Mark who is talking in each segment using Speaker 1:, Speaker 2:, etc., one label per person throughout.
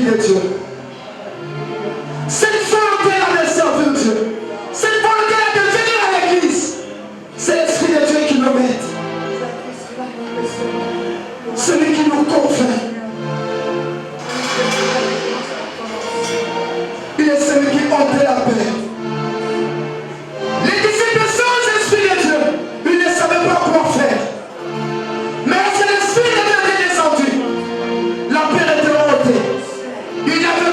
Speaker 1: l'Esprit de Dieu. Cette volonté-là de servir Dieu. Cette volonté-là de venir à l'église. C'est l'Esprit de Dieu qui nous met. Celui qui nous convainc. Il est celui qui ôte la paix. Les disciples sans l'Esprit de Dieu, ils ne savaient pas quoi faire. Mais c'est l'Esprit de Dieu qui est descendu. La paix était ôtée. Il n'y avait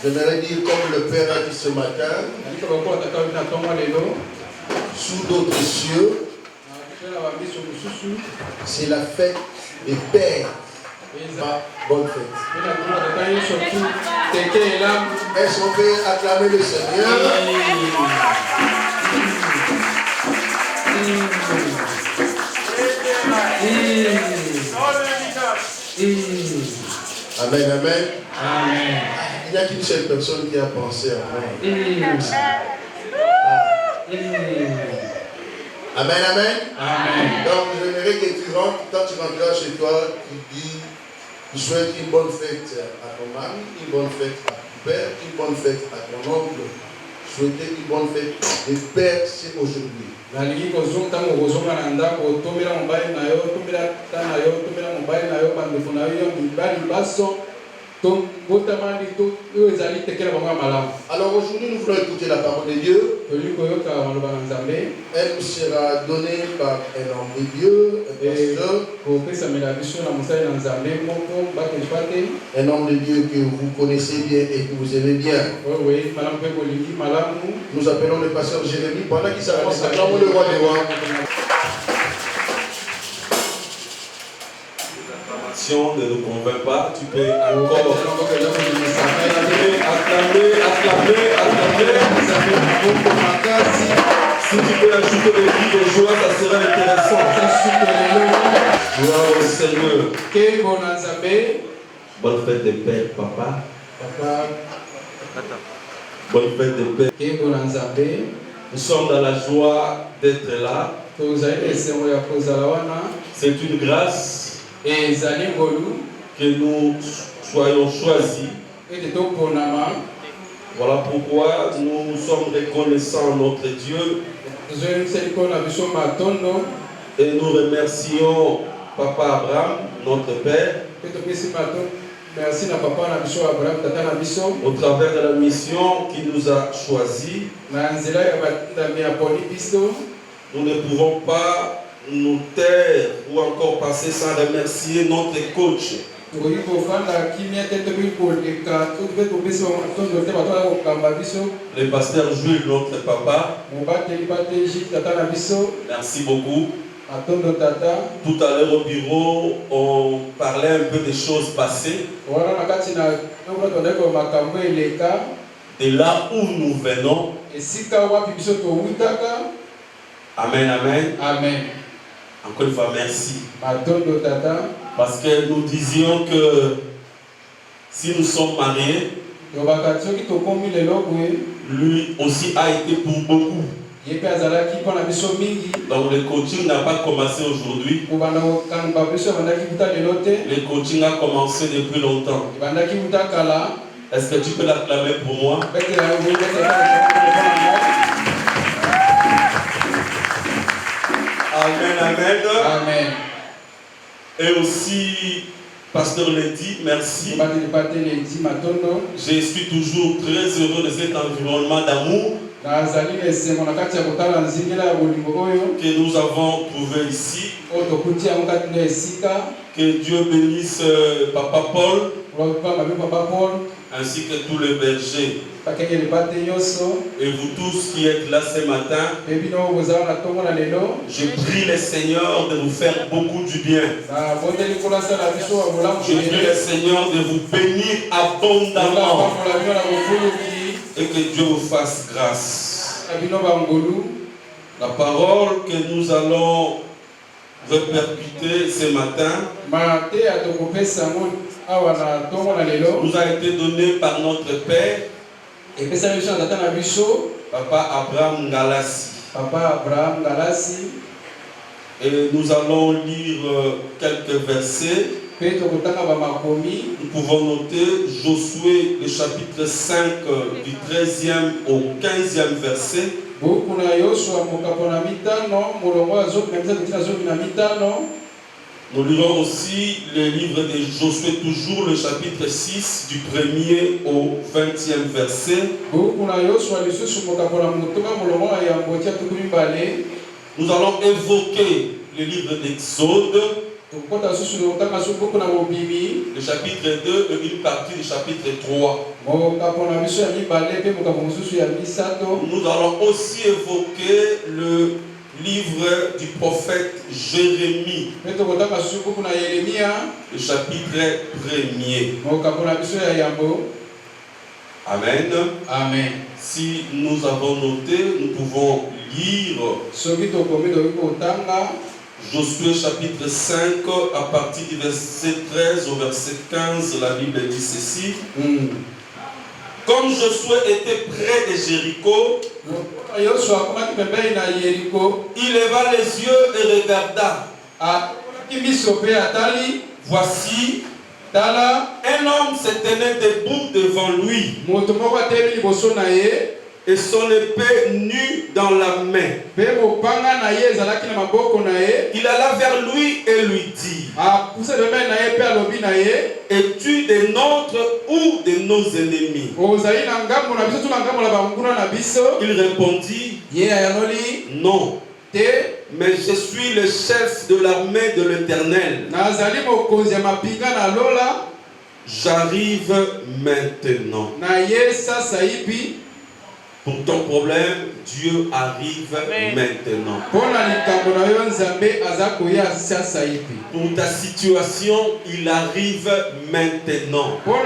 Speaker 2: J'aimerais dire comme le Père a dit ce matin, sous d'autres cieux, c'est la fête des pères. Bonne fête. Est-ce qu'on peut acclamer le Seigneur? Amen, amen.
Speaker 3: Amen.
Speaker 2: Il n'y a qu'une seule personne qui a pensé à moi. Amen, amen.
Speaker 3: Amen.
Speaker 2: Donc, j'aimerais que tu rentres, quand tu rentreras chez toi, tu dis, tu souhaites une bonne fête à ton mari, une bonne fête à ton père, une bonne fête à ton oncle. Souhaiter une bonne fête des pères, c'est aujourd'hui. Alors aujourd'hui, nous voulons écouter la parole de Dieu. Elle nous sera donnée par un homme de Dieu, un homme de Dieu que vous connaissez bien et que vous aimez bien. Nous appelons le pasteur Jérémie. Pendant qu'il s'avance, acclamons le roi des rois.
Speaker 4: Ne nous convainc pas, tu peux encore acclamer. Si tu peux ajouter des cris de joie, ça sera intéressant. Gloire au Seigneur. Bonne fête des pères, papa. Bonne fête des pères. Nous sommes dans la joie d'être là. C'est une grâce que nous soyons choisis. Voilà pourquoi nous sommes reconnaissants à notre Dieu. Et nous remercions Papa Abraham, notre Père, au travers de la mission qu'il nous a choisis. Nous ne pouvons pas nous taire ou encore passer sans remercier notre coach. Le pasteur Jules, notre papa. Merci beaucoup. Tout à l'heure au bureau, on parlait un peu des choses passées. De là où nous venons. Amen, amen.
Speaker 1: Amen.
Speaker 4: Encore une fois, merci. Parce que nous disions que si nous sommes mariés, lui aussi a été pour beaucoup. Donc le coaching n'a pas commencé aujourd'hui. Le coaching a commencé depuis longtemps. Est-ce que tu peux l'acclamer pour moi? Amen, amen.
Speaker 1: Amen.
Speaker 4: Et aussi, Pasteur Lady, merci. Je suis toujours très heureux de cet environnement d'amour que nous avons trouvé ici. Que Dieu bénisse Papa Paul ainsi que tous les bergers. Et vous tous qui êtes là ce matin, je prie le Seigneur de vous faire beaucoup du bien. Je prie le Seigneur de vous bénir abondamment et que Dieu vous fasse grâce. La parole que nous allons répercuter ce matin nous a été donnée par notre Père, Papa Abraham Ngalassi. Et nous allons lire quelques versets. Nous pouvons noter Josué, le chapitre 5, du 13e au 15e verset. Nous lirons aussi le livre de Josué, toujours le chapitre 6, du 1er au 20e verset. Nous allons évoquer le livre d'Exode, le chapitre 2 et une partie du chapitre 3. Nous allons aussi évoquer le livre du prophète Jérémie, le chapitre 1er. Amen.
Speaker 1: Amen.
Speaker 4: Si nous avons noté, nous pouvons lire Josué chapitre 5 à partir du verset 13 au verset 15. La Bible dit ceci. Comme Josué était près de Jéricho, il leva les yeux et regarda. Voici, un homme se tenait debout devant lui et son épée nue dans la main. Il alla vers lui et lui dit: es-tu des nôtres ou de nos ennemis? Il répondit: non, mais je suis le chef de l'armée de l'Éternel. J'arrive maintenant. Pour ton problème, Dieu arrive maintenant. Pour ta situation, il arrive maintenant. Pour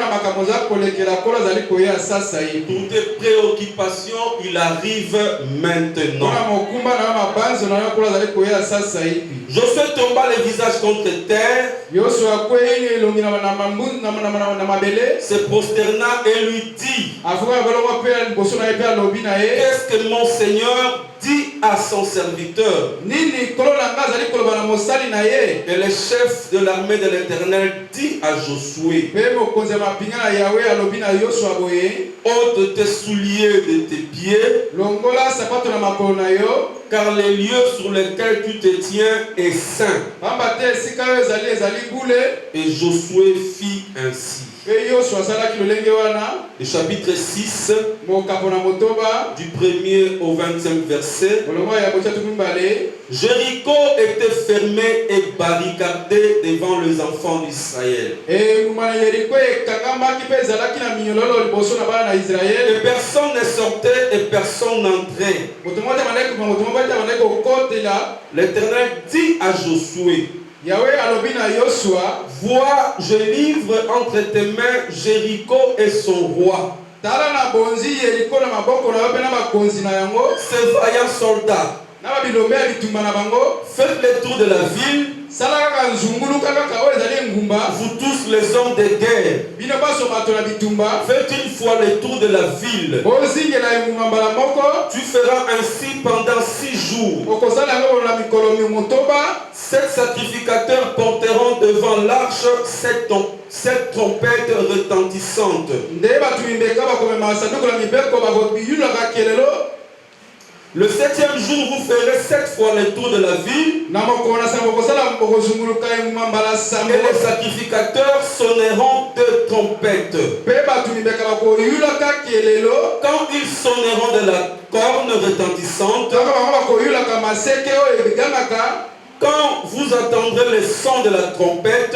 Speaker 4: tes préoccupations, il arrive maintenant. Josué tomba le visage contre terre, se prosterna et lui dit: qu'est-ce que mon Seigneur dit à son serviteur? Et le chef de l'armée de l'Éternel dit à Josué: ôte tes souliers de tes pieds, car les lieux sur lesquels tu te tiens est saint. Et Josué fit ainsi. Le chapitre 6, du 1er au 20e verset. Jéricho était fermé et barricadé devant les enfants d'Israël. Et personne ne sortait et personne n'entrait. l'Éternel dit à Josué, vois, je livre entre tes mains Jéricho et son roi. Ces vaillants soldats, faites le tour de la ville. Vous tous les hommes de guerre, faites une fois le tour de la ville. Tu feras ainsi pendant 6 jours. 7 sacrificateurs porteront devant l'arche 7 trompettes retentissantes. Le 7e jour, vous ferez 7 fois le tour de la ville. Et les sacrificateurs sonneront 2 trompettes. Quand ils sonneront de la corne retentissante, quand vous entendrez le son de la trompette,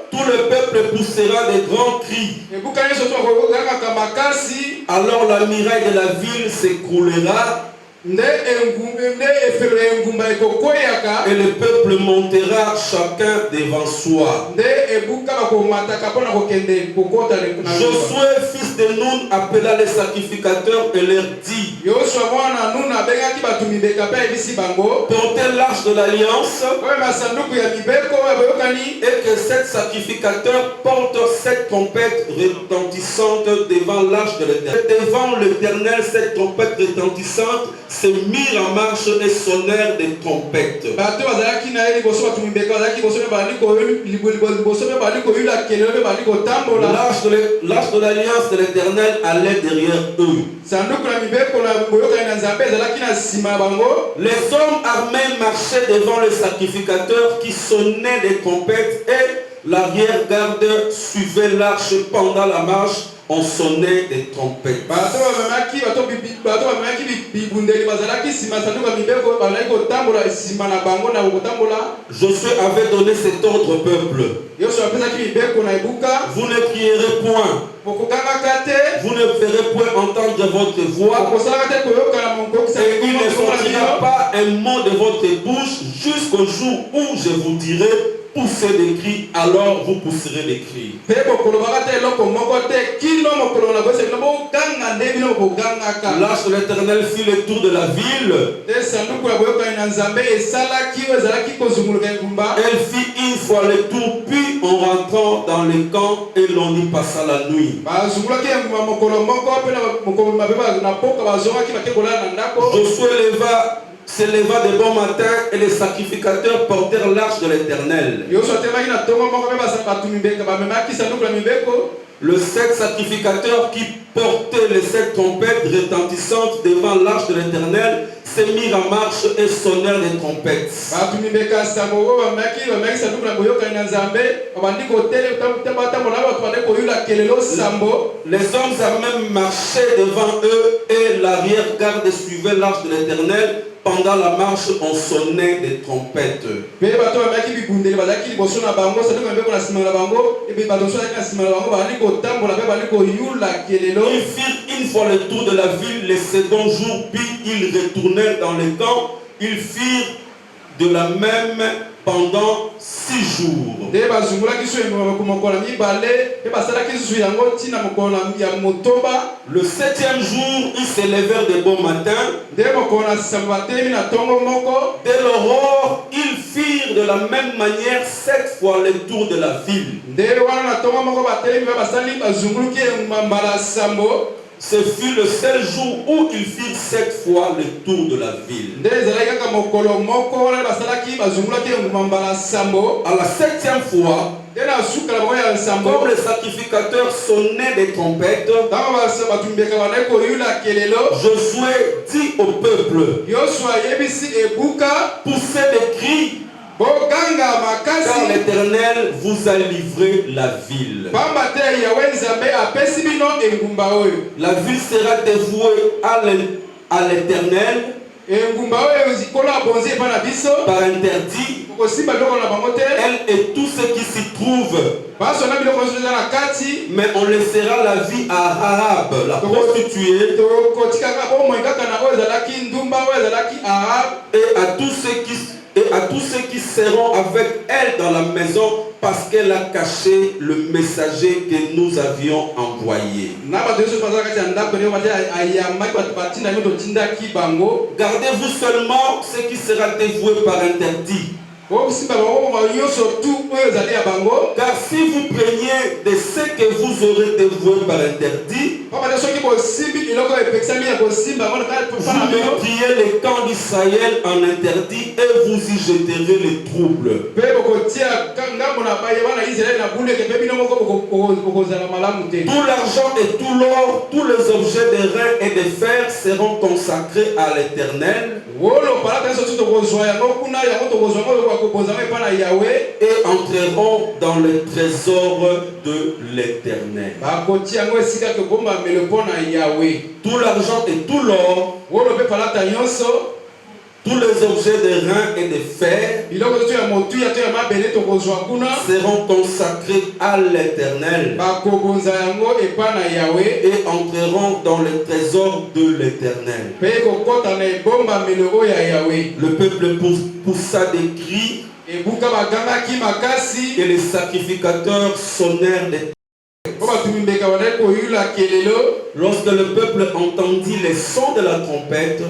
Speaker 4: tout le peuple poussera des grands cris. Alors la muraille de la ville s'écroulera. Et le peuple montera chacun devant soi. Josué, fils de Nun, appela les sacrificateurs et leur dit, portez l'arche de l'alliance et que 7 sacrificateurs portent 7 trompettes retentissantes devant l'arche de l'Éternel. Devant l'Éternel, 7 trompettes retentissantes se mirent en marche et sonnèrent des trompettes. L'arche de l'alliance de l'Éternel allait derrière eux. Les hommes armés marchaient devant le sacrificateur qui sonnait des trompettes et l'arrière-garde suivait l'arche pendant la marche. On sonnait des trompettes. Josué avait donné cet ordre au peuple. Vous ne crierez point. Vous ne ferez point entendre votre voix. Et il ne sortira pas un mot de votre bouche jusqu'au jour où je vous dirai poussez des cris, alors vous pousserez des cris. L'arche de l'Éternel fit le tour de la ville. Elle fit une fois le tour, puis en rentrant dans le camp et l'on y passa la nuit. Josué se leva de bon matin et les sacrificateurs portèrent l'arche de l'Éternel. Le 7 sacrificateurs qui portaient les 7 trompettes retentissantes devant l'arche de l'Éternel se mirent en marche et sonnèrent des trompettes. Les hommes armés marchaient devant eux et l'arrière-garde suivait l'arche de l'Éternel. Pendant la marche, on sonnait des trompettes. Ils firent une fois le tour de la ville le 2e jour, puis ils retournèrent dans le camp. Ils firent de la même pendant 6 jours. Le 7e jour, ils se levèrent de bon matin. Dès l'aurore, ils firent de la même manière 7 fois le tour de la ville. Ce fut le seul jour où ils firent 7 fois le tour de la ville. À la 7e fois, comme les sacrificateurs sonnaient des trompettes, Josué dit au peuple, poussez des cris, car l'Éternel vous a livré la ville. La ville sera dévouée à l'Éternel par interdit, elle et tout ce qui s'y trouve, mais on laissera la vie à Rahab, la prostituée, et à tous ceux qui seront avec elle dans la maison, parce qu'elle a caché le messager que nous avions envoyé. Gardez-vous seulement ce qui sera dévoué par interdit. Car si vous preniez de ce que vous aurez dévoué par interdit, vous mettriez les camps d'Israël en interdit et vous y jeterez les troubles. Tout l'argent et tout l'or, tous les objets de rein et de fer seront consacrés à l'Éternel et entreront dans le trésor de l'Éternel. Tout l'argent et tout l'or, tous les objets de rein et de fer seront consacrés à l'Éternel et entreront dans le trésor de l'Éternel. Le peuple poussa des cris et les sacrificateurs sonnèrent des. Lorsque le peuple entendit les sons de la trompette,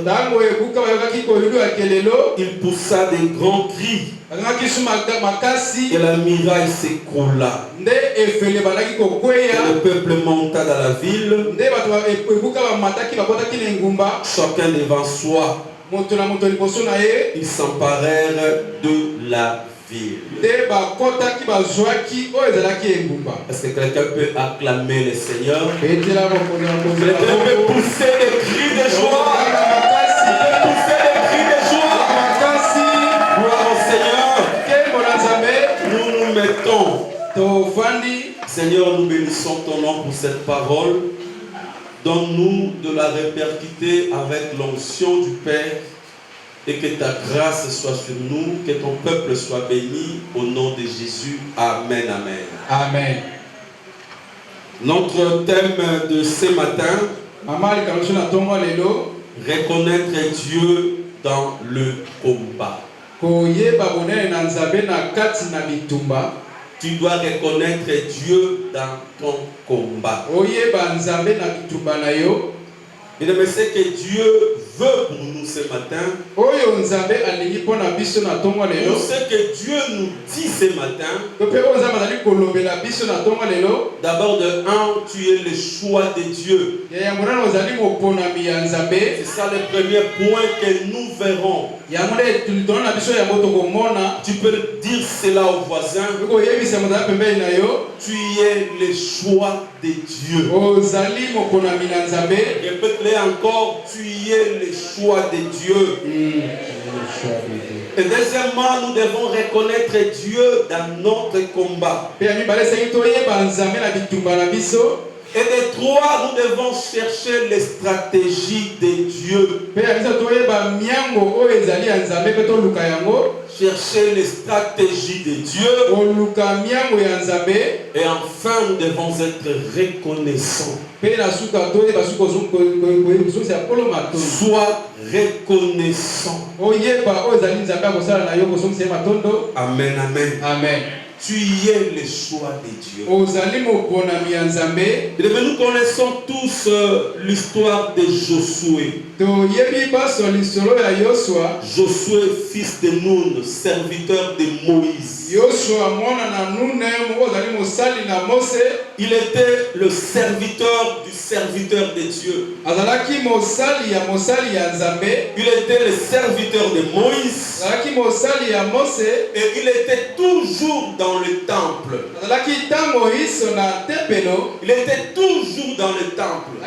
Speaker 4: il poussa des grands cris et la muraille s'écroula. Et le peuple monta dans la ville, chacun devant soi. Ils s'emparèrent de la ville. Est-ce que quelqu'un peut acclamer le Seigneur? Quelqu'un peut pousser des cris de joie? Pousser des cris de joie? Gloire au Seigneur. Nous nous mettons. Seigneur, nous bénissons ton nom pour cette parole. Donne-nous de la répercuter avec l'onction du Père et que ta grâce soit sur nous, que ton peuple soit béni au nom de Jésus. Amen, amen.
Speaker 1: Amen.
Speaker 4: Notre thème de ce matin, reconnaître Dieu dans le combat. Tu dois reconnaître Dieu dans ton combat. Et de ce que Dieu veut pour nous ce matin, pour ce que Dieu nous dit ce matin, d'abord de un, tu es le choix de Dieu. C'est ça le premier point que nous verrons. Tu peux dire cela au voisin. Tu es le choix de Dieu. Répète-le encore, tu es le choix de Dieu. Et deuxièmement, nous devons reconnaître Dieu dans notre combat. Et de trois, nous devons chercher les stratégies de Dieu. Chercher les stratégies de Dieu. Et enfin, nous devons être reconnaissants. Sois reconnaissant. Amen, amen.
Speaker 1: Amen.
Speaker 4: Tu es le choix de Dieu. Et nous connaissons tous l'histoire de Josué. Josué, fils de Nun, serviteur de Moïse. Il était le serviteur du serviteur de Dieu. Il était le serviteur de Moïse. Et il était toujours dans le temple. Il était toujours dans le temple.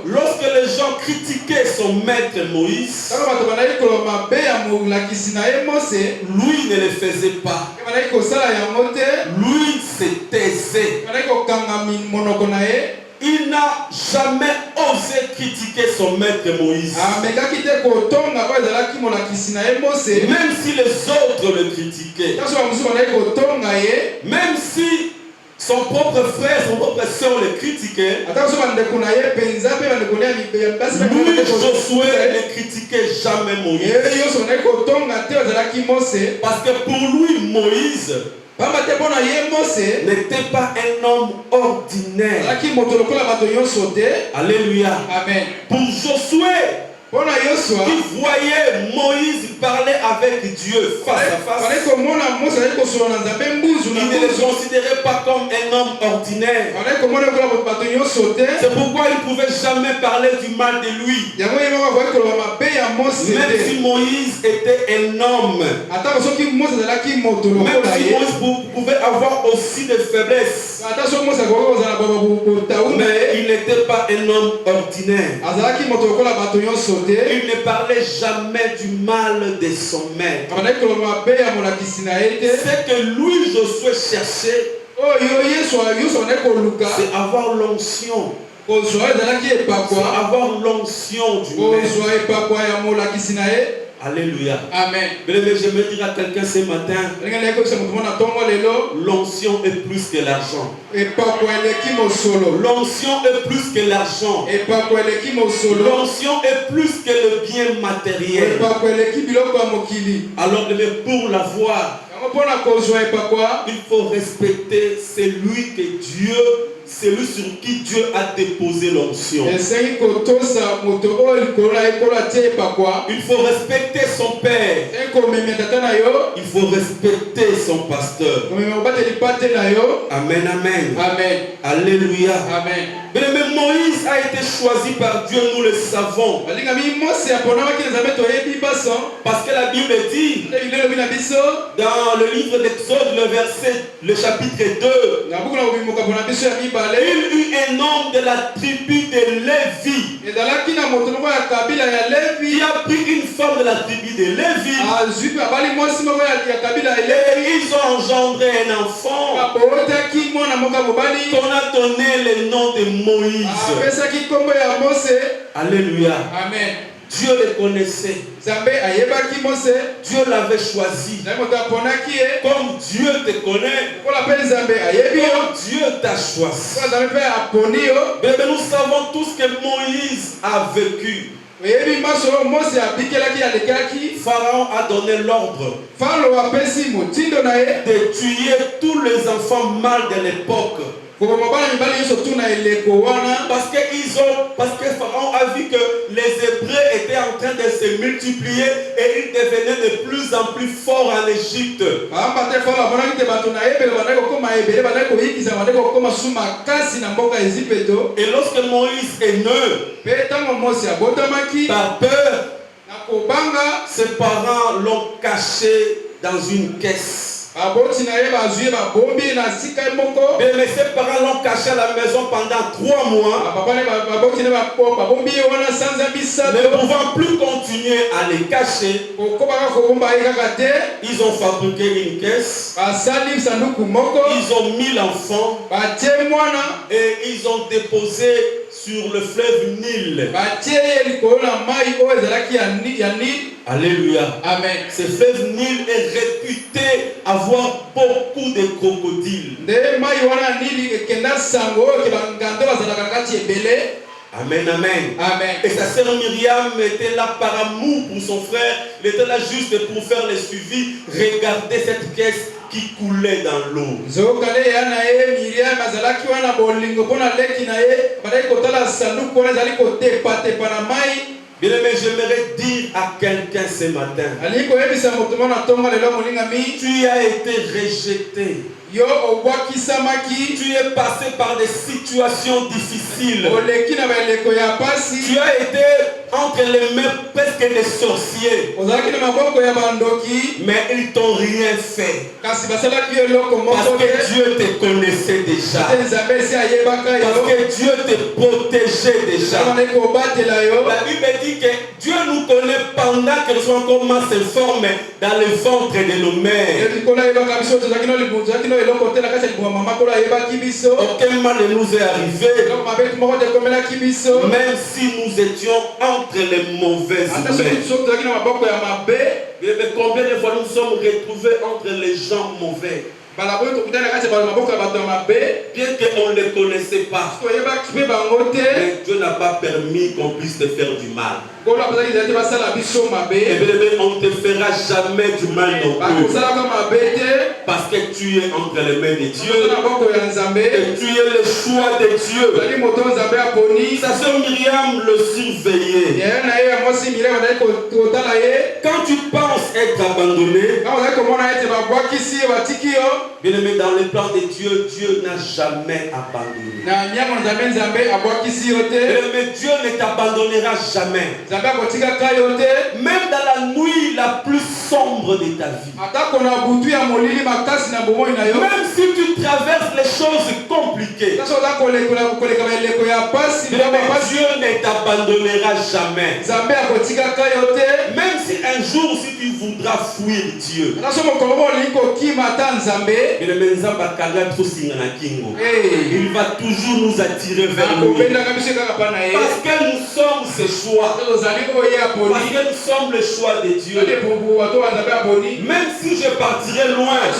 Speaker 4: Lorsque les gens critiquaient son maître Moïse, lui ne le faisait pas. Lui se taisait. il n'a jamais osé critiquer son maître Moïse. Même si les autres le critiquaient. Même si son propre frère, son propre soeur le critiquait. Lui, Josué, ne critiquait jamais Moïse. Parce que pour lui, Moïse n'était pas un homme ordinaire. Alléluia.
Speaker 1: Amen.
Speaker 4: Pour Josué, qui voyait Moïse parler avec Dieu face à face, il ne le considérait pas comme un homme ordinaire. C'est pourquoi il ne pouvait jamais parler du mal de lui. Même si Moïse était un homme, même si Moïse pouvait avoir aussi des faiblesses, mais il n'était pas un homme ordinaire. Il ne parlait jamais du mal de son maître. Ce que lui, Josué, cherchait, c'est avoir l'onction. C'est avoir l'onction du maître. Alléluia.
Speaker 1: Amen.
Speaker 4: Mais je me dire à quelqu'un ce matin, l'onction est plus que l'argent. L'onction est plus que l'argent. L'onction est plus que le bien matériel. Alors pour l'avoir, il faut respecter celui que Dieu, celui sur qui Dieu a déposé l'onction. Il faut respecter son père. Il faut respecter son pasteur. Amen, amen.
Speaker 1: Amen.
Speaker 4: Alléluia.
Speaker 1: Amen.
Speaker 4: Mais Moïse a été choisi par Dieu, nous le savons. Parce que la Bible dit dans le livre d'Exode, le chapitre 2, il eut un homme de la tribu de Lévi qui a pris une femme de la tribu de Lévi et ils ont engendré un enfant qu'on a donné le nom de Moïse. Alléluia.
Speaker 1: Amen.
Speaker 4: Dieu le connaissait. Dieu l'avait choisi. Comme Dieu te connaît, comme Dieu t'a choisi. Mais nous savons tous que Moïse a vécu. Pharaon a donné l'ordre de tuer tous les enfants mâles de l'époque. Parce que Pharaon a vu que les Hébreux étaient en train de se multiplier et ils devenaient de plus en plus forts en Égypte. Et lorsque Moïse est né, par peur, ses parents l'ont caché dans une caisse. Mais ses parents l'ont caché à la maison pendant 3 mois. Ne pouvant plus continuer à les cacher, ils ont fabriqué une caisse. Ils ont mis l'enfant et ils ont déposé sur le fleuve Nil. Alléluia.
Speaker 1: Amen.
Speaker 4: Ce fleuve Nil est réputé avoir beaucoup de crocodiles. Amen, amen.
Speaker 1: Amen.
Speaker 4: Et sa sœur Myriam était là par amour pour son frère. Elle était là juste pour faire le suivi. Regardez cette caisse qui coulait dans l'eau. Bien-aimé, j'aimerais dire à quelqu'un ce matin, tu as été rejeté. Tu es passé par des situations difficiles. Tu as été entre les mains presque des sorciers. Mais ils t'ont rien fait. Parce que Dieu te connaissait déjà. Parce que Dieu te protégeait déjà. La Bible dit que Dieu nous connaît pendant que nous sommes encore minces informes dans le ventre de nos mères. Aucun mal ne nous est arrivé. Même si nous étions entre les mauvaises mains. Mais combien de fois nous sommes retrouvés entre les gens mauvais? Bien qu'on ne les connaissait pas. Mais Dieu n'a pas permis qu'on puisse te faire du mal. On ne te fera jamais du mal non plus. Parce que tu es entre les mains de Dieu. Et tu es le choix de Dieu. Sa sœur Myriam le surveillait. Quand tu penses être abandonné, bien aimé, dans le plan de Dieu, Dieu n'a jamais abandonné. Mais Dieu ne t'abandonnera jamais. Même dans la nuit la plus sombre de ta vie. Même si tu traverses les choses compliquées. Dieu ne t'abandonnera jamais. Même si un jour si tu voudras fuir Dieu. Il va toujours nous attirer vers lui. Parce que nous sommes ses choix. Parce que nous sommes le choix de Dieu. Même si je partirai loin, je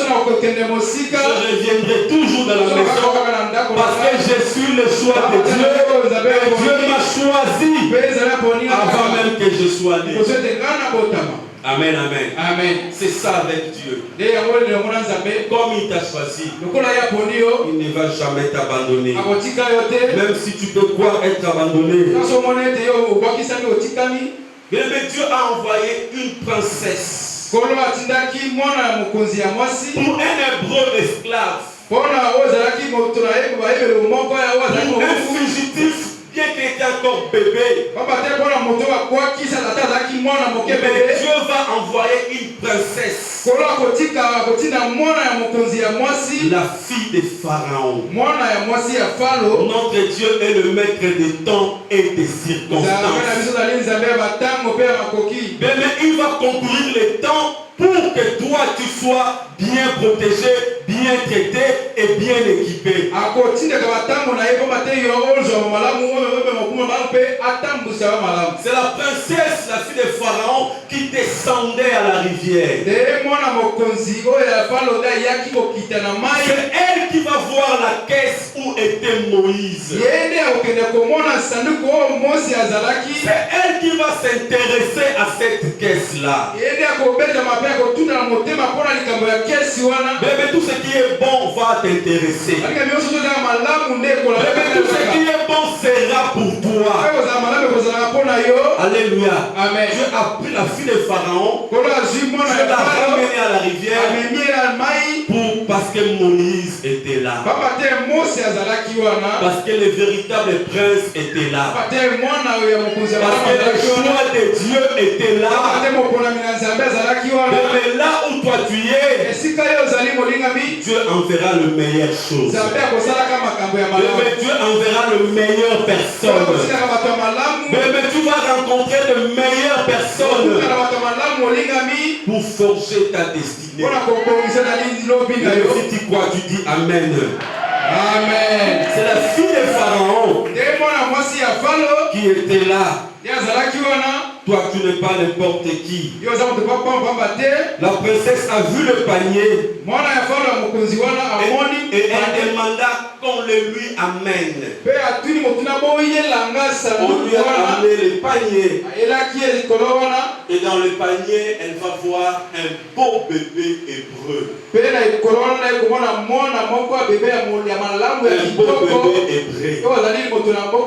Speaker 4: reviendrai toujours dans la maison. Parce que je suis le choix de Dieu. Et Dieu m'a choisi avant même que je sois né. Amen, amen.
Speaker 1: Amen.
Speaker 4: C'est ça avec Dieu. Comme il t'a choisi, il ne va jamais t'abandonner. Même si tu peux croire être abandonné. Mais Dieu a envoyé une princesse pour un hébreu esclave. Pour un fugitif, bien qu'il était encore bébé. Mais Dieu va envoyer une princesse, la fille de Pharaon. Notre Dieu est le maître des temps et des circonstances. Mais il va conclure les temps pour que toi tu sois bien protégé, bien traité et bien équipé. C'est la princesse, la fille de Pharaon, qui descendait à la rivière. C'est elle qui va voir la caisse où était Moïse. C'est elle qui va s'intéresser à cette caisse-là. Mais tout ce qui est bon va t'intéresser. Mais tout ce qui est bon sera pour toi. Alléluia.
Speaker 1: Amen.
Speaker 4: Dieu a pris la fille de Pharaon. Dieu l'a ramenée à la rivière parce que Moïse était là. Parce que le véritable prince était là. Parce que le choix de Dieu était là. Mais là où toi tu es, Dieu enverra le meilleur chose. Mais Dieu enverra le meilleur personne. Mais tu vas rencontrer de meilleures personnes pour forger ta destinée. Si tu crois, tu dis Amen.
Speaker 1: Amen.
Speaker 4: C'est la fille de Pharaon qui était là. Toi, tu n'es pas n'importe qui. La princesse a vu le panier et elle demanda qu'on le lui amène. On lui a amené le panier. Et dans le panier, elle va voir un beau bébé hébreu. Un beau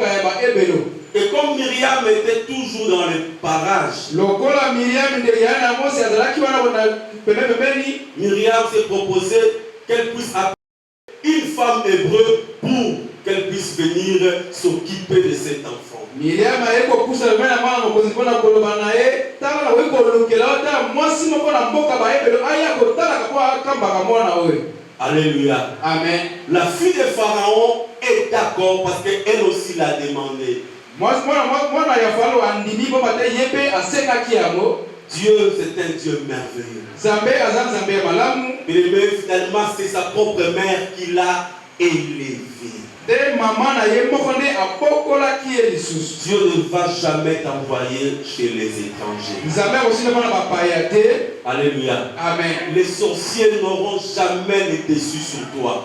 Speaker 4: bébé hébreu. Et comme Myriam était toujours dans les parages, Myriam s'est proposé qu'elle puisse appeler une femme hébreu pour qu'elle qu'elle puisse venir s'occuper de cet enfant.
Speaker 1: Miriam ayeko kusa mena mwana mokonzi mpona koloba na ye tala na weko lokela ota mwasi moko na mboka bayebelo aya kotala kwa akambaka mwana oyo.
Speaker 4: Alléluia.
Speaker 1: Amen.
Speaker 4: La fille de Pharaon est d'accord parce qu'elle aussi l'a demandé.
Speaker 1: Mwana ya Faraon andimi po bate yebe asengaki yango.
Speaker 4: Dieu, c'est un Dieu merveilleux.
Speaker 1: Zambe azam zambe malamu.
Speaker 4: Mais finalement, c'est sa propre mère qui l'a élevé.
Speaker 1: Dieu
Speaker 4: ne va jamais t'envoyer chez les étrangers. Alléluia.
Speaker 1: Amen.
Speaker 4: Les sorciers n'auront jamais les dessus sur toi.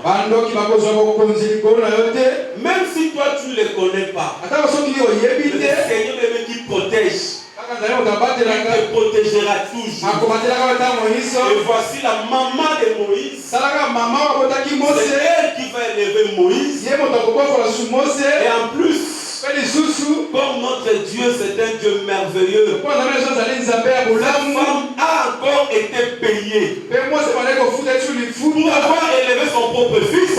Speaker 4: Même si toi tu ne les connais pas. Le Seigneur est lui qui protège. Il te protégera toujours. Et voici la maman de Moïse. C'est elle qui va élever Moïse. Et en plus, comme notre Dieu c'est un Dieu merveilleux, sa femme a encore été payée pour avoir élevé son propre fils.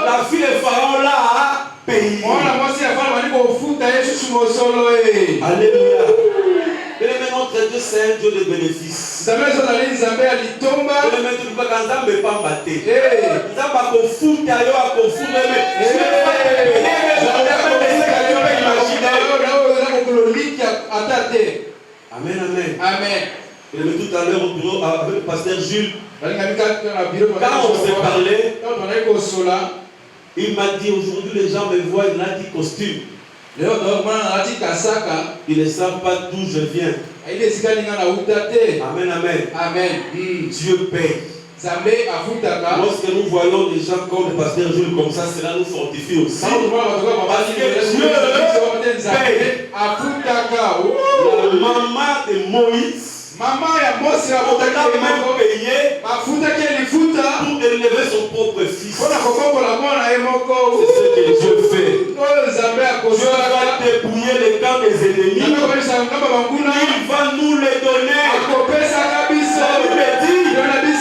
Speaker 4: La fille de Pharaon là a payé. Alléluia. Et notre Dieu c'est un Dieu de bénéfice. Et amen, amen.
Speaker 1: Amen.
Speaker 4: Et tout à l'heure au bureau avec le pasteur Jules, quand on s'est parlé, il m'a dit aujourd'hui les gens me voient dans un petit costume. Ils ne savent pas d'où je viens. Amen, amen.
Speaker 1: Amen.
Speaker 4: Dieu paie. Lorsque nous voyons des gens comme le pasteur Jules comme ça, cela nous fortifie aussi. Parce que Dieu paie. La maman de Moïse,
Speaker 1: Maman ya Mose
Speaker 4: on a même payé pour élever son propre fils. C'est ce que Dieu fait. Dieu va dépouiller les camps des ennemis. Il va nous les donner. Il nous le dit.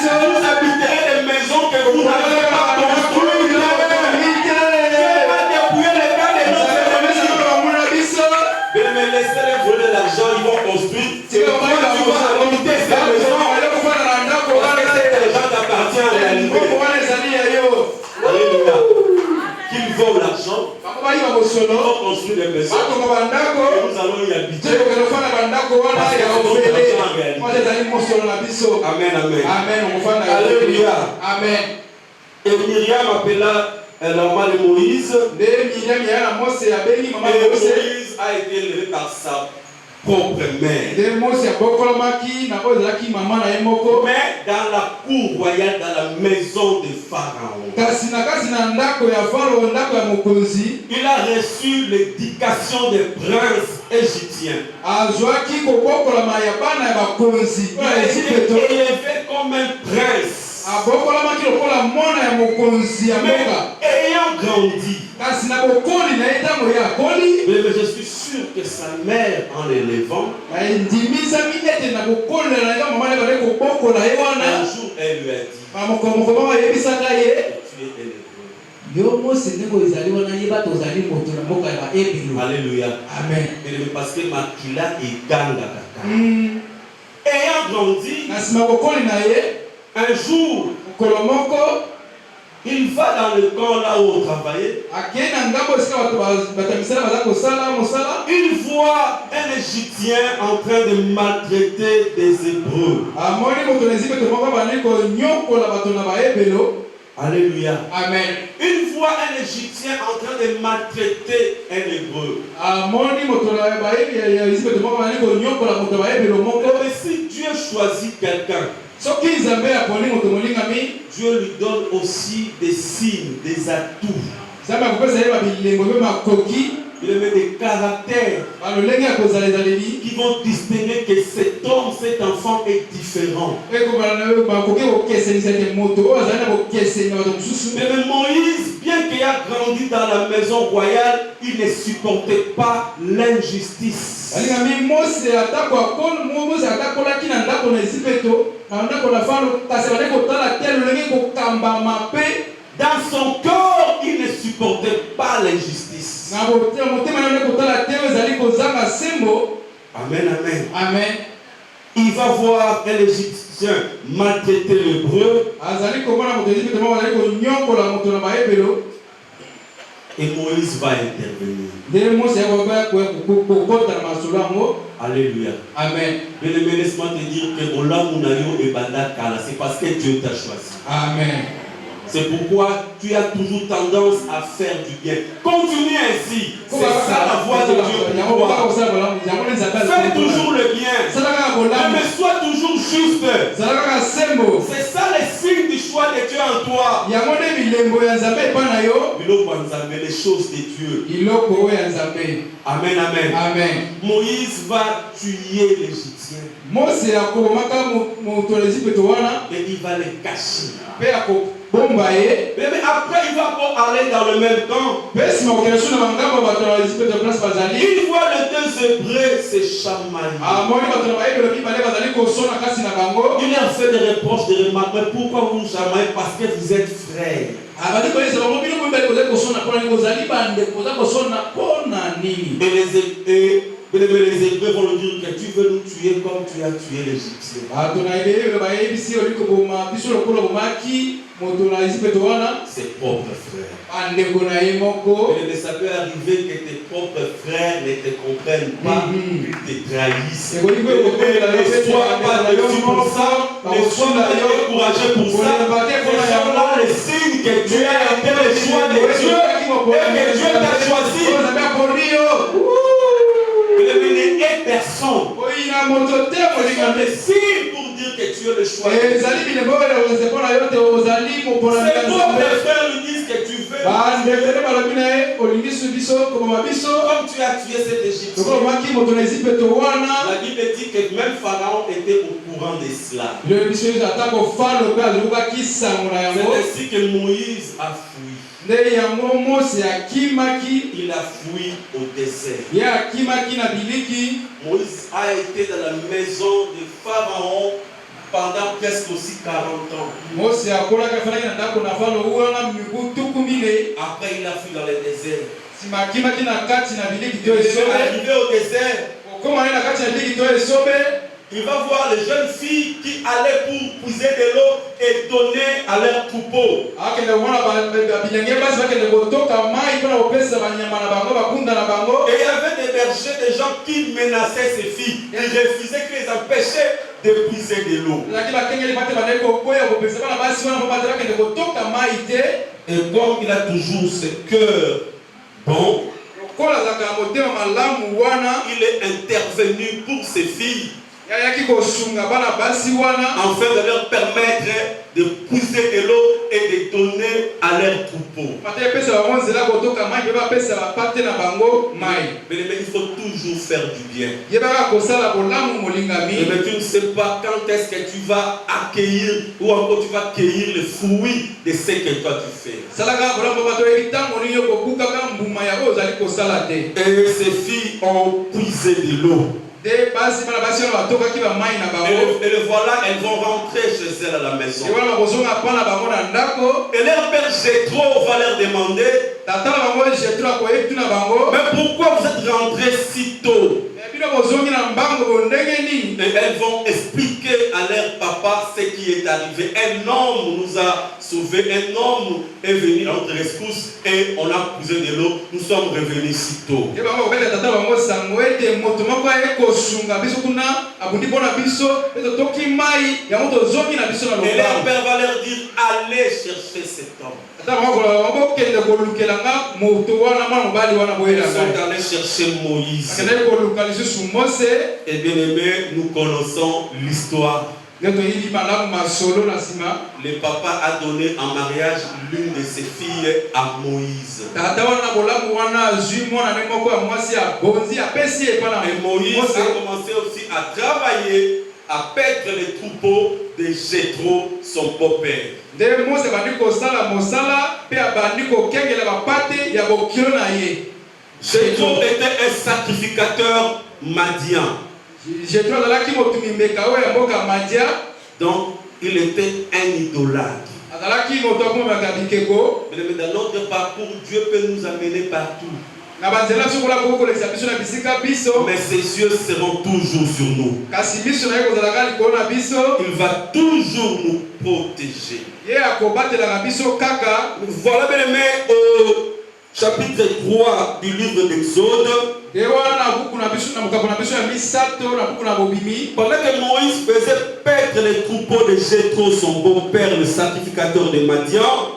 Speaker 4: Vous habiterez les maisons que vous n'avez pas construites. Dieu va dépouiller les camps des ennemis. Mais laissez-les voler l'argent, ils vont construire. C'est toi qui vas habiter ces maisons. Parce que cet argent t'appartient en réalité. Alléluia. Qu'ils volent l'argent, ils vont construire des maisons. Et nous allons y habiter. Amen, amen. Alléluia.
Speaker 1: Amen.
Speaker 4: Et Myriam appela la maman de Moïse. Et Moïse a été élevé par sa propre mère. Mais dans la cour royale, dans la maison de Pharaon, il a reçu l'éducation des princes égyptiens. Il a été élevé comme un prince. Mais ayant grandi, mais je suis sûr que sa mère, en l'élevant, un jour elle lui a dit, tu es élevé. Alléluia.
Speaker 1: Amen.
Speaker 4: Parce que Makila est ganga. Ayant grandi, un jour, il va dans le camp là où on travaillait. Il voit un Égyptien en train de maltraiter des Hébreux. Alléluia.
Speaker 1: Amen.
Speaker 4: Il voit un Égyptien en train de maltraiter un Hébreu. Mais si Dieu choisit quelqu'un, Dieu lui donne aussi des signes, des atouts. Il met des caractères qui vont distinguer que cet homme, cet enfant est différent. Mais Moïse, bien qu'il ait grandi dans la maison royale, il ne supportait pas l'injustice. Dans son corps, il ne supportait supportait pas l'injustice. Amen, amen.
Speaker 1: Amen.
Speaker 4: Il va voir un Égyptien maltraiter l'Hébreu. Et Moïse va intervenir. Alléluia.
Speaker 1: Amen.
Speaker 4: Mais le laisse-moi te dire que c'est parce que Dieu t'a choisi.
Speaker 1: Amen.
Speaker 4: C'est pourquoi tu as toujours tendance à faire du bien. Continue ainsi. C'est ça la voie de Dieu pour toi. Fais toujours le bien. Mais sois toujours juste. C'est ça le signe du choix de Dieu en toi. Les choses de Dieu. Amen, amen.
Speaker 1: Amen.
Speaker 4: Moïse va tuer l'Égyptien. Et il va les cacher. Mais après, il va pas aller dans le même temps. Il voit les deux Hébreux se chamailler. Il leur fait des reproches, des remarques. Mais pourquoi vous chamaillez? Parce que vous êtes frères. Et les Hébreux vont lui dire que tu veux nous tuer comme tu as tué l'Égyptien. Ses propres frères. Et ça peut arriver que tes propres frères ne te comprennent pas, qu'ils te trahissent. Ne sois pas déçu pour ça, ne sois pas découragé pour ça. Ces gens-là, le signe que tu as été le choix de Dieu et que Dieu t'a choisi. Et personne. C'est le signe pour dire que tu es le choix. Ses propres frères lui disent que tu veux. Comme tu as tué cet Égyptien. La Bible dit que même Pharaon était au courant de cela. C'est ainsi que Moïse a fui. Il a fui au désert. Moïse a été dans la maison de Pharaon pendant presque aussi 40 ans. Après, il a fui dans le désert. Il est arrivé au désert. Il va voir les jeunes filles qui allaient pour puiser de l'eau et donner à leurs troupeaux. Et il y avait des bergers, des gens qui menaçaient ces filles. Ils refusaient, qu'ils les empêchaient de puiser de l'eau. Et comme il a toujours ce cœur bon, il est intervenu pour ces filles. Afin de leur permettre de puiser de l'eau et de donner à leurs troupeaux. Mais il faut toujours faire du bien. Mais tu ne sais pas quand est-ce que tu vas accueillir ou encore tu vas cueillir le fruit de ce que toi tu fais. Et ces filles ont puisé de l'eau. Et le voilà, elles vont rentrer chez elles à la maison. Et leur père Jéthro va leur demander: mais pourquoi vous êtes rentrés si tôt? Et elles vont expliquer à leur papa ce qui est arrivé. Un homme nous a sauvés, un homme est venu à notre rescousse et on a puisé de l'eau. Nous sommes revenus si tôt. Et leur père va leur dire: allez chercher cet homme. Ils sont allés chercher Moïse. Et bien aimé, nous connaissons l'histoire. Le papa a donné en mariage l'une de ses filles à Moïse. Et Moïse a commencé aussi à travailler, à paître les troupeaux de Jéthro, son beau-père. Jéthro était un sacrificateur madien. Donc il était un idolâtre. Mais dans notre parcours, Dieu peut nous amener partout. Mais ses yeux seront toujours sur nous. Il va toujours nous protéger. Voilà, bien aimé, au chapitre 3 du livre d'Exode. Pendant que Moïse faisait paître les troupeaux de Jéthro, son beau-père, le sacrificateur de Madian,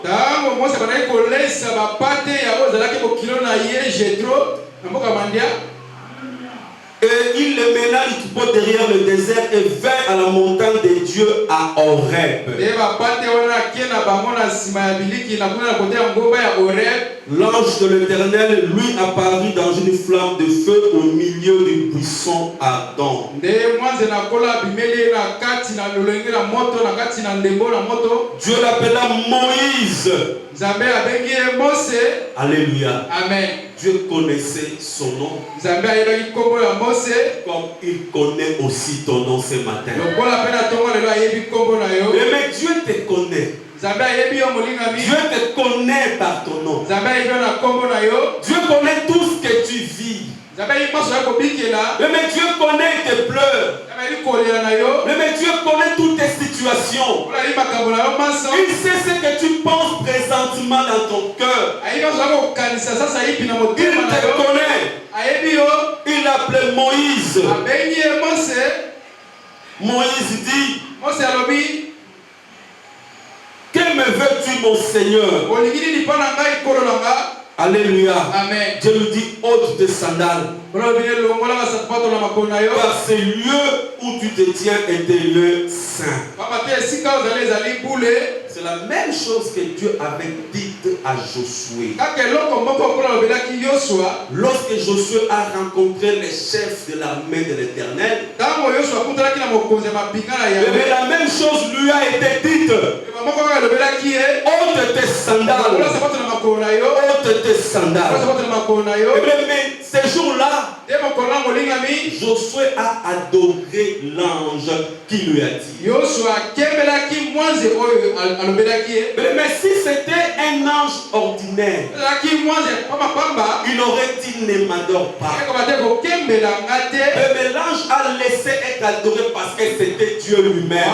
Speaker 4: et il les mena les troupeaux derrière le désert et vint à la montagne de Dieu à Horeb. L'ange de l'Éternel lui apparut dans une flamme de feu au milieu du buisson ardent. Dieu l'appela Moïse. Alléluia.
Speaker 1: Amen.
Speaker 4: Dieu connaissait son nom. Comme il connaît aussi ton nom ce matin. Mais Dieu te connaît. Dieu te connaît par ton nom. Dieu connaît tout ce que tu vis. Mais Dieu connaît tes pleurs. Mais Dieu connaît toutes tes situations. Il sait ce que tu penses présentement dans ton cœur. Il te connaît. Il appelait Moïse. Moïse dit: que me veux-tu, mon Seigneur? Alléluia.
Speaker 1: Amen.
Speaker 4: Dieu lui dit: ôte tes sandales. Car ce lieu où tu te tiens était le saint. C'est la même chose que Dieu avait dit à Josué. Lorsque Josué a rencontré les chefs de l'armée de l'Éternel, la même chose lui a été dite: ôte tes sandales. Ôte tes sandales. Mais ces jours-là, Josué a adoré l'ange qui lui a dit. Mais si c'était un ange ordinaire, il aurait dit: ne m'adore pas. Mais l'ange a laissé être adoré parce que c'était Dieu lui-même.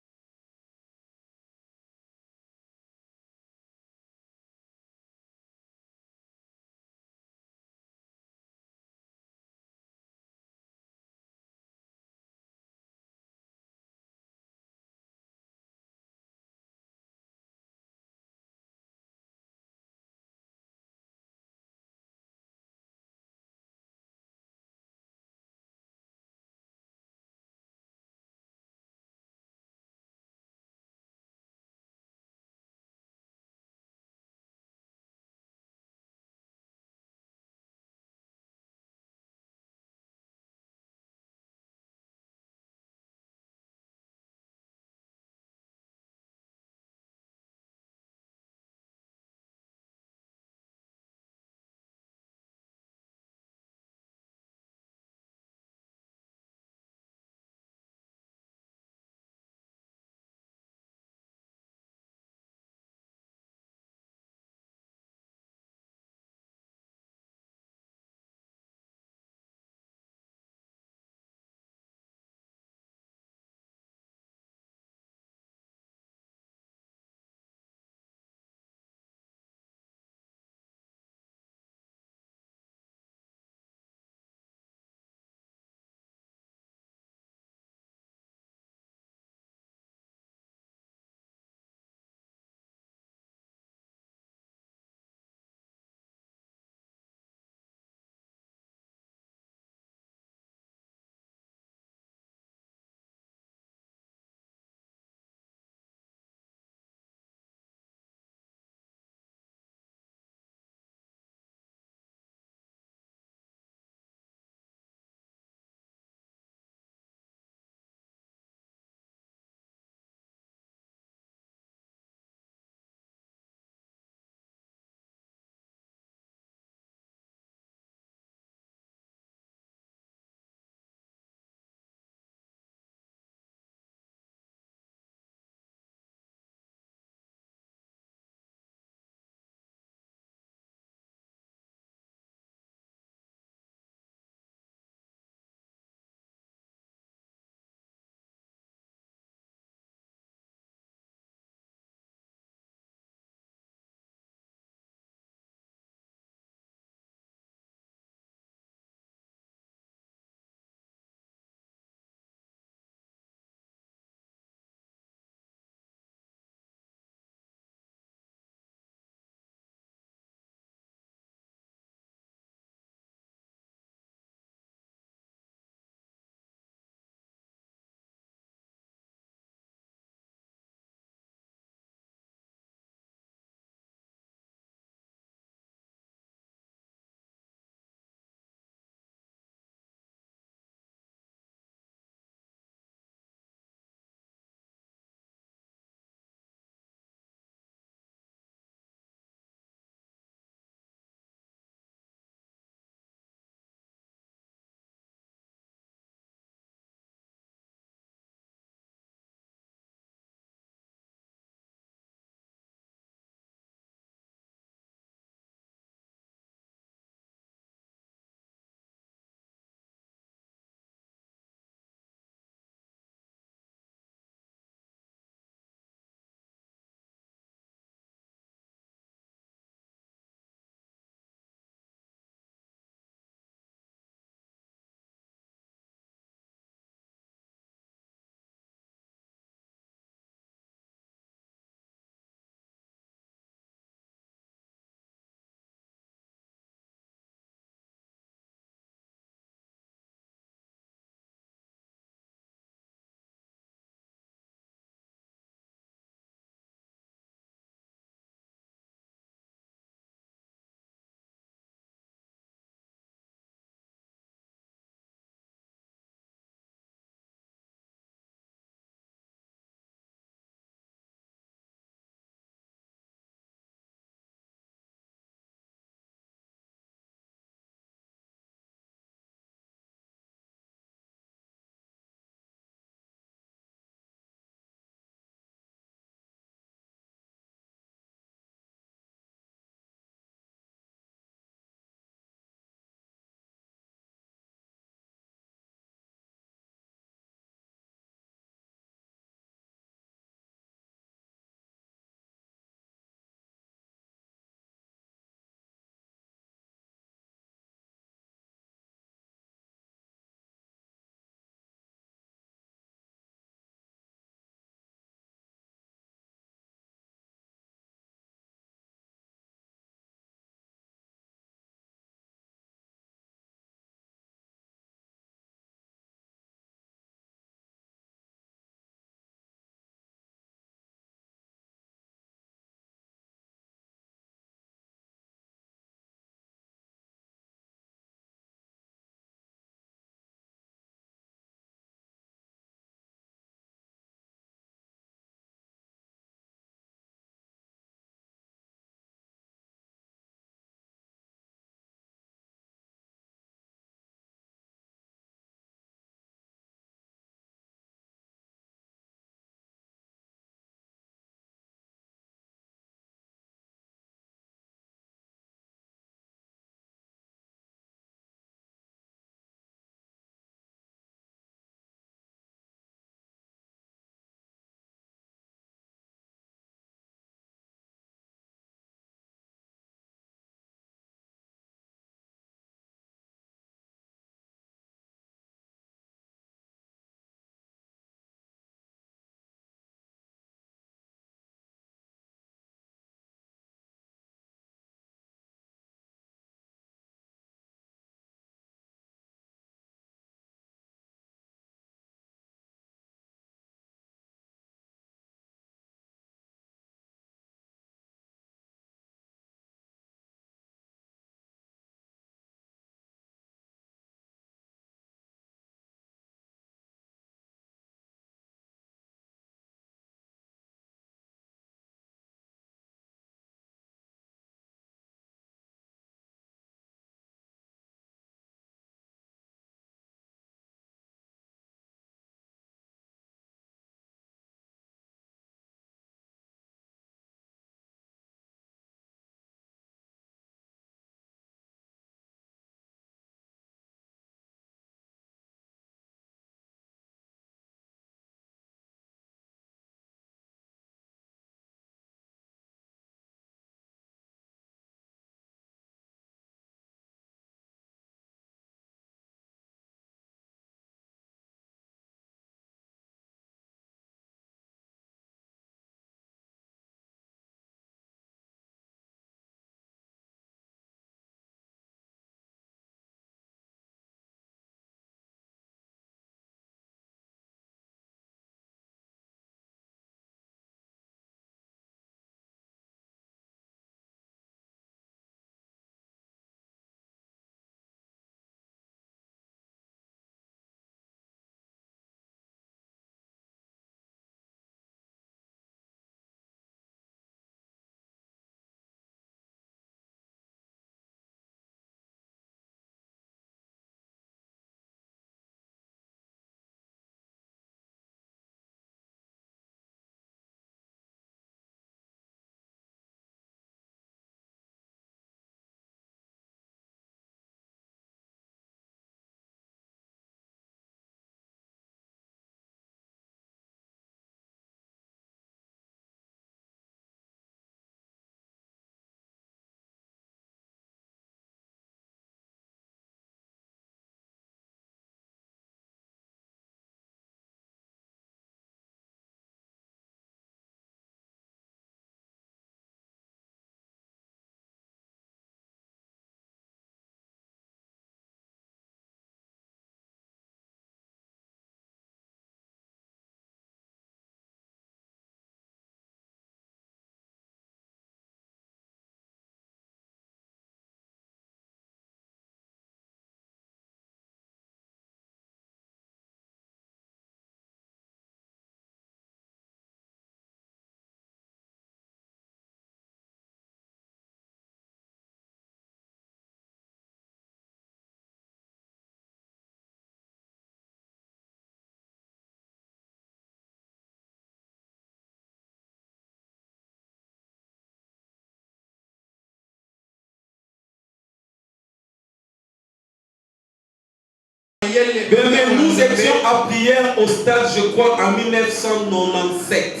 Speaker 4: Mais nous étions à prière au stade, je crois, en 1997.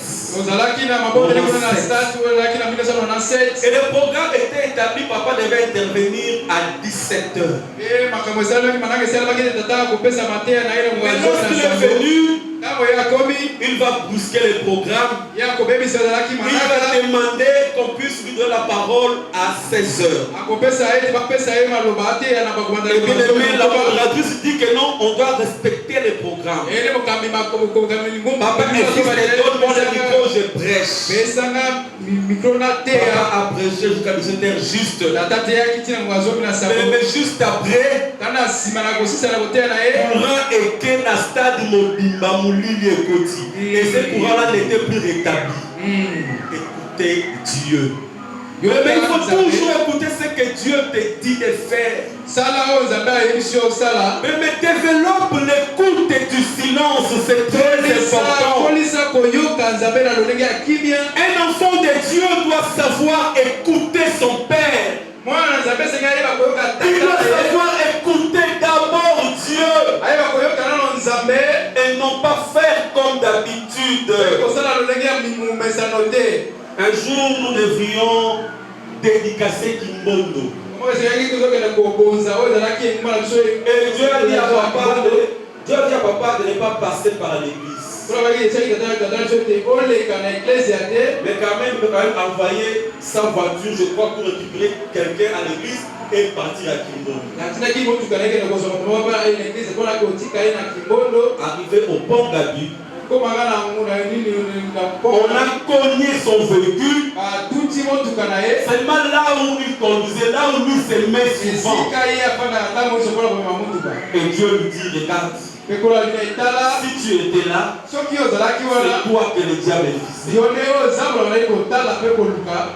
Speaker 4: Et le programme était établi, papa devait intervenir à 17h. Mais lorsqu'il est venu, il va brusquer le programme. Il va demander qu'on puisse lui donner la parole à 16h. Et bien aimé, la modératrice dit que non, on doit respecter les programmes. Papa, donne-moi le micro, je prêche. Papa a prêché jusqu'à 17h juste. Mais juste après, courant était dans le stade Mobimba Moulili et Koti. Et ce courant-là n'était plus rétabli. Écoutez Dieu. Mais il faut toujours écouter ce que Dieu te dit de faire. Mais développe l'écoute du silence, c'est très important. Un enfant de Dieu doit savoir écouter son Père. Il doit savoir écouter d'abord Dieu et non pas faire comme d'habitude. Un jour, nous devrions dédicacer Kimbondo. Et Dieu a dit à papa de ne pas passer par l'église. Mais quand même, il peut quand même envoyer sa voiture, je crois, pour récupérer quelqu'un à l'église et partir à Kimbondo. Arrivé au pont d'Abu, on a cogné son véhicule. Seulement là où il conduisait, là où lui se met souvent. Et Dieu lui dit, regarde, si tu étais là, c'est toi que le diable est fixé.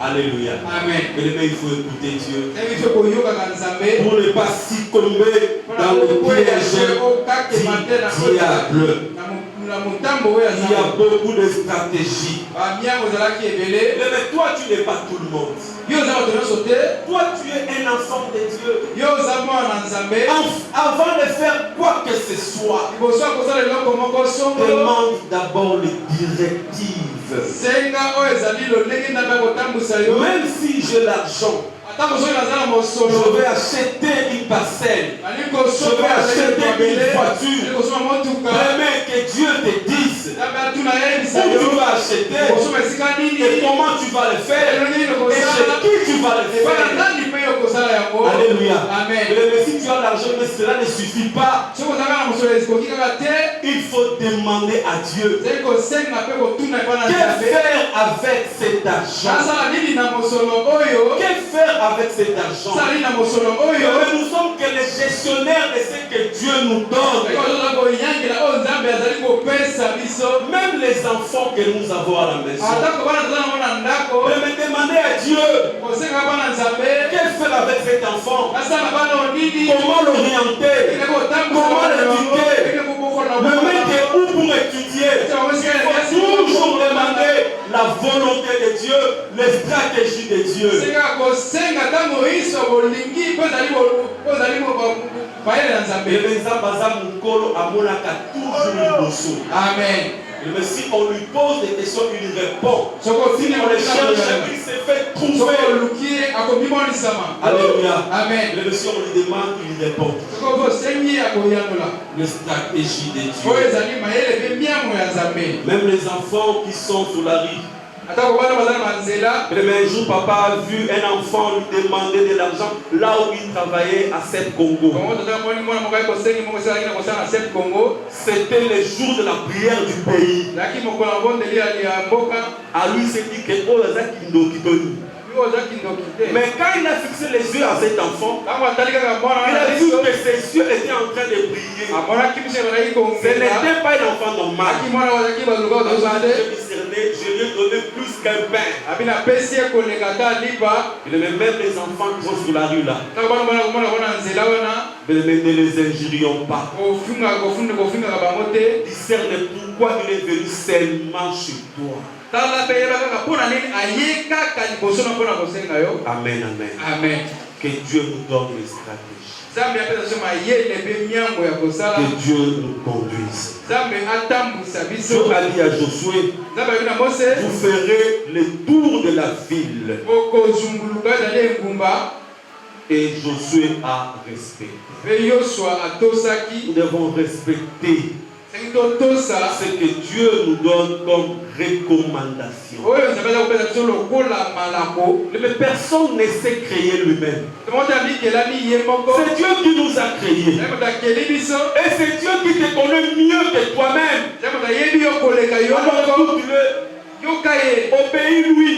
Speaker 4: Alléluia. Amen. Mais il faut écouter Dieu pour ne pas succomber dans le piège du diable. Il y a beaucoup de stratégies. Mais toi, tu n'es pas tout le monde. Toi, tu es un enfant de Dieu. Avant de faire quoi que ce soit, demande d'abord les directives. Même si j'ai l'argent, je vais acheter une parcelle. Je vais acheter une voiture. Mais que Dieu te dise où tu vas acheter et comment tu vas le faire et chez qui tu vas le faire. Alléluia. Amen. Mais si tu as l'argent, mais cela ne suffit pas. Il faut demander à Dieu que faire avec cet argent. Que faire avec cet argent? Nous sommes que les gestionnaires de ce que Dieu nous donne. Même les enfants que nous avons à la maison. Mais demander à Dieu que faire avec cet enfant. Comment l'orienter? Comment l'éduquer? Me mettre où pour étudier? Il faut toujours demander la volonté de Dieu, les stratégies de Dieu. Amen. Mais si on lui pose des questions, il répond. Si on le cherche, il se fait trouver. Alléluia. Amen. Mais si on lui demande, il répond. Les stratégies de Dieu. Même les enfants qui sont sous la rue. Le même jour, papa a vu un enfant lui demander de l'argent là où il travaillait à Sept Congo. C'était le jour de la prière du pays. À lui, il s'est dit que mais quand il a fixé les yeux à cet enfant, il a vu que ses yeux étaient en train de briller. Ce n'était pas un enfant normal. Je lui ai donné plus qu'un pain. Même les enfants qui sont sur la rue là, ne les injurions pas. Discerne pourquoi il est venu seulement chez toi. Amen, amen. Amen. Que Dieu nous donne les stratégies. Que Dieu nous conduise. Dieu a dit à Josué, vous ferez le tour de la ville. Et Josué a respecté. Nous devons respecter ce que Dieu nous donne comme recommandation. Mais personne ne sait créer lui-même. C'est Dieu qui nous a créés. Et c'est Dieu qui te connaît mieux que toi-même. Alors obéis-lui.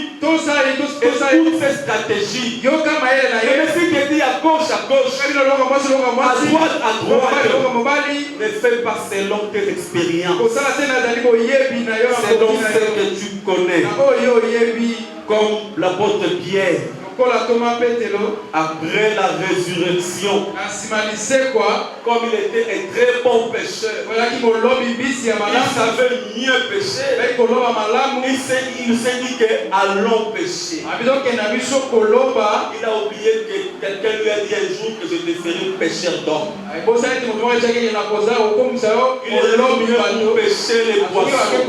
Speaker 4: Écoute ses stratégies. Et même si tu dis à gauche, à droite, ne fais pas selon tes expériences. Selon ce que tu connais. Comme l'apôtre Pierre. Après la résurrection, comme il était un très bon pécheur, il savait mieux pécher. Il s'est dit que allons pécher. Il a oublié que quelqu'un lui a dit un jour que je te ferai pécheur d'homme. Il est venu pour pêcher les poissons.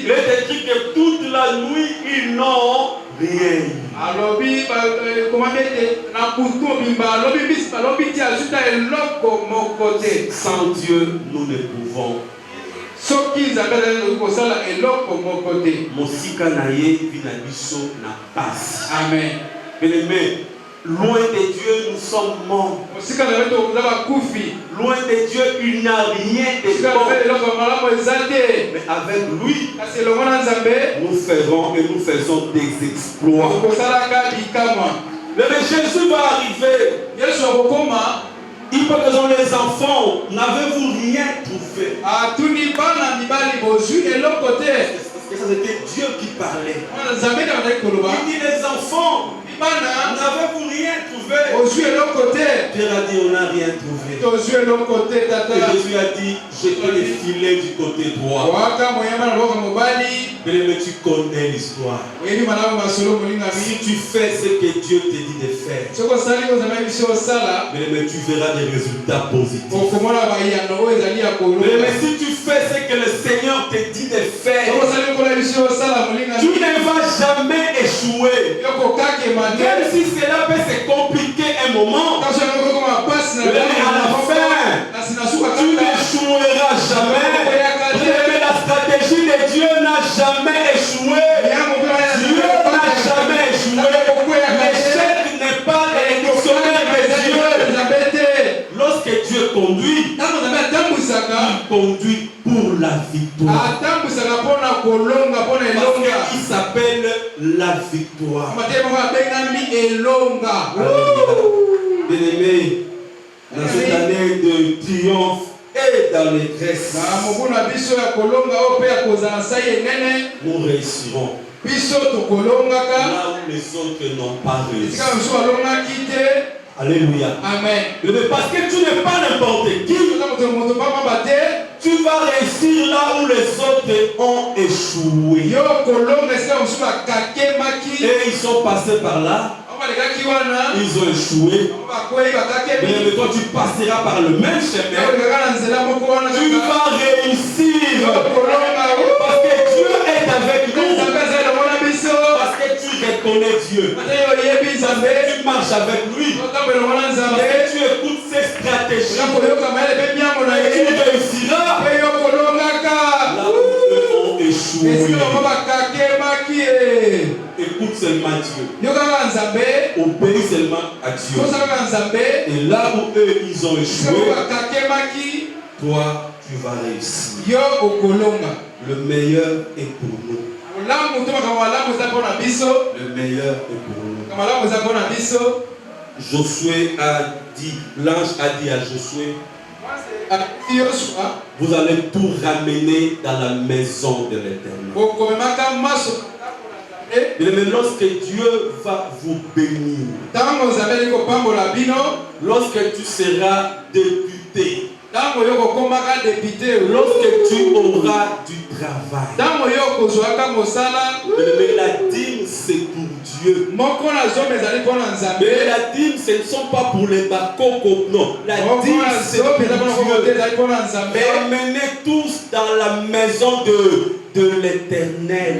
Speaker 4: Il est écrit que toute la nuit ils n'ont rien. Sans Dieu, nous ne pouvons. Amen. Bien-aimé, loin de Dieu, nous sommes morts. Loin de Dieu, il n'y a rien de bon. Mais avec lui, nous ferons et nous faisons des exploits. Mais Jésus va arriver. Il peut que dans les enfants, n'avez-vous rien trouvé? Et ça c'était Dieu qui parlait. Il dit les enfants, n'avez-vous rien trouvé? Dieu a dit on n'a rien trouvé. Et Jésus a dit jetez les filets du côté droit. Mais tu connais l'histoire. Si tu fais ce que Dieu te dit de faire, mais tu verras des résultats positifs. Mais si tu fais ce que le Seigneur te dit de faire, tu ne vas jamais échouer. Même si cela peut se compliquer un moment, mais à la fin, tu n'échoueras jamais. Mais la stratégie de Dieu n'a jamais échoué. Dieu n'a jamais échoué. L'échec n'est pas le dictionnaire de Dieu. Lorsque Dieu conduit, il conduit pour la victoire. Parce qu'il s'appelle la victoire. Bien-aimé, dans cette année de triomphe et d'allégresse, nous réussirons. Là où les autres n'ont pas réussi. Alléluia. Amen. Mais parce que tu n'es pas n'importe qui, tu vas réussir là où les autres ont échoué. Et ils sont passés par là. Ils ont échoué. Mais toi tu passeras par le même chemin. Tu vas réussir. Parce que Dieu est avec nous. Parce que tu reconnais Dieu. Tu marches avec lui. Et tu écoutes ses stratégies. Tu réussiras. Là où ils ont échoué. Écoute seulement Dieu. Obéis seulement à Dieu. Et là où eux ils ont échoué, toi tu vas réussir. Le meilleur est pour nous. Le meilleur est pour nous. Josué a dit, l'ange a dit à Josué, vous allez tout ramener dans la maison de l'Éternel. Mais lorsque Dieu va vous bénir, lorsque tu seras député, lorsque tu auras du travail, mais la dîme c'est pour Dieu. Dieu. Mais la dîme, ce ne sont pas pour les bakoko, non. La dîme, c'est pour Dieu. Et emmenez tous dans la maison de l'Éternel.